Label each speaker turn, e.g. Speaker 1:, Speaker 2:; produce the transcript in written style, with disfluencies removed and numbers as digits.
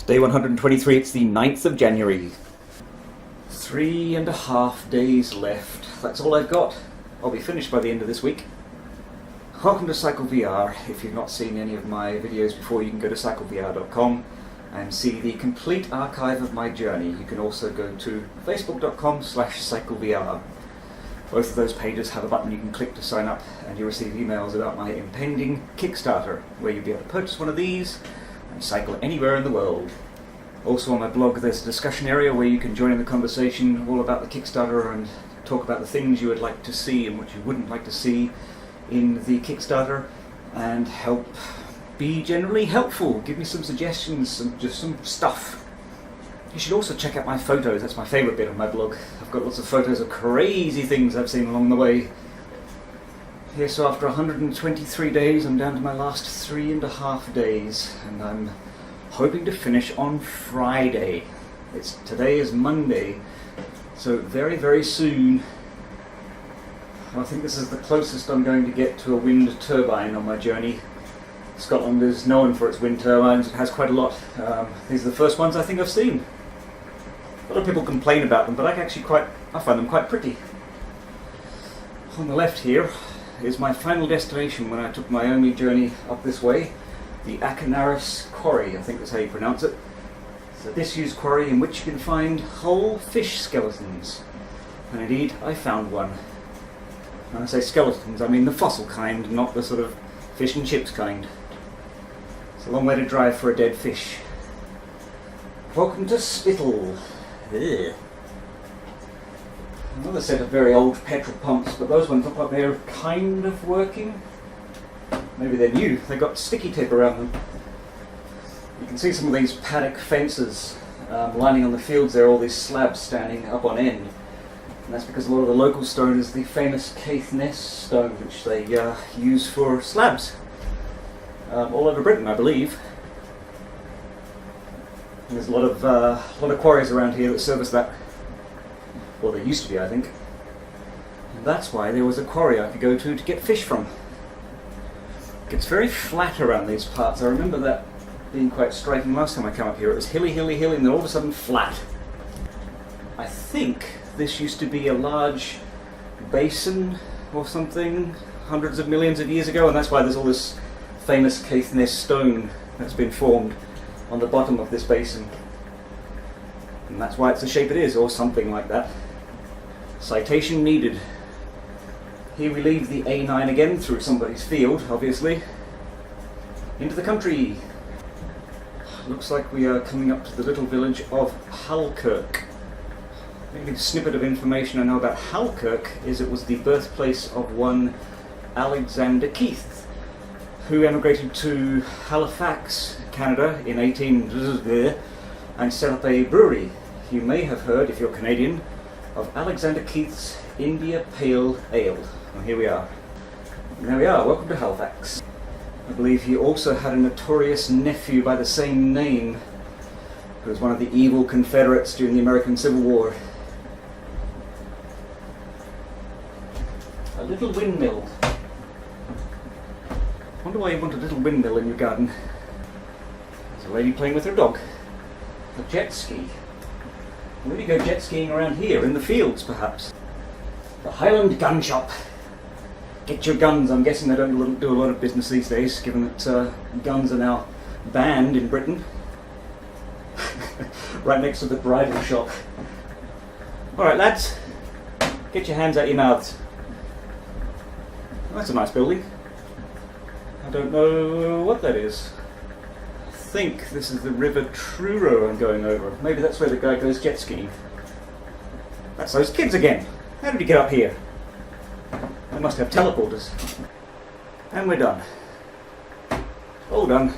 Speaker 1: Day 123, it's the 9th of January. 3.5 days left. That's all I've got. I'll be finished by the end of this week. Welcome to CycleVR. If you've not seen any of my videos before, you can go to cyclevr.com and see the complete archive of my journey. You can also go to facebook.com/cyclevr. Both of those pages have a button you can click to sign up, and you'll receive emails about my impending Kickstarter, where you'll be able to purchase one of these and cycle anywhere in the world. Also on my blog there's a discussion area where you can join in the conversation all about the Kickstarter and talk about the things you would like to see and what you wouldn't like to see in the Kickstarter, and help be generally helpful. Give me some suggestions and just some stuff. You should also check out my photos. That's my favourite bit of my blog. I've got lots of photos of crazy things I've seen along the way. Here, so after 123 days, I'm down to my last 3.5 days, and I'm hoping to finish on Friday. Today is Monday, so very, very soon. I think this is the closest I'm going to get to a wind turbine on my journey. Scotland is known for its wind turbines. It has quite a lot. These are the first ones I think I've seen. A lot of people complain about them, but I find them quite pretty. On the left here is my final destination when I took my only journey up this way, the Achenaris Quarry, I think that's how you pronounce it. It's a disused quarry in which you can find whole fish skeletons. And indeed, I found one. When I say skeletons, I mean the fossil kind, not the sort of fish and chips kind. It's a long way to drive for a dead fish. Welcome to Spittal. Ugh. Another set of very old petrol pumps, but those ones look like they're kind of working. Maybe they're new. They've got sticky tape around them. You can see some of these paddock fences lining on the fields there, all these slabs standing up on end. And that's because a lot of the local stone is the famous Caithness stone, which they use for slabs. All over Britain, I believe. And there's a lot of quarries around here that service that. Well, there used to be, I think. And that's why there was a quarry I could go to get fish from. It gets very flat around these parts. I remember that being quite striking last time I came up here. It was hilly, hilly, hilly, and then all of a sudden flat. I think this used to be a large basin or something, hundreds of millions of years ago, and that's why there's all this famous Caithness stone that's been formed on the bottom of this basin. And that's why it's the shape it is, or something like that. Citation needed. Here we leave the A9 again through somebody's field, obviously. Into the country. Looks like we are coming up to the little village of Halkirk. Maybe a snippet of information I know about Halkirk is it was the birthplace of one Alexander Keith, who emigrated to Halifax, Canada in 18 and set up a brewery. You may have heard, if you're Canadian, of Alexander Keith's India Pale Ale. And here we are. And there we are, welcome to Halifax. I believe he also had a notorious nephew by the same name, who was one of the evil Confederates during the American Civil War. A little windmill. Wonder why you want a little windmill in your garden. There's a lady playing with her dog. A jet ski. Where do you go jet skiing around here? In the fields, perhaps? The Highland Gun Shop. Get your guns. I'm guessing they don't do a lot of business these days, given that guns are now banned in Britain. Right next to the bridal shop. Alright lads, get your hands out your mouths. That's a nice building. I don't know what that is. I think this is the River Truro I'm going over. Maybe that's where the guy goes jet skiing. That's those kids again. How did he get up here? They must have teleporters. And we're done. All done.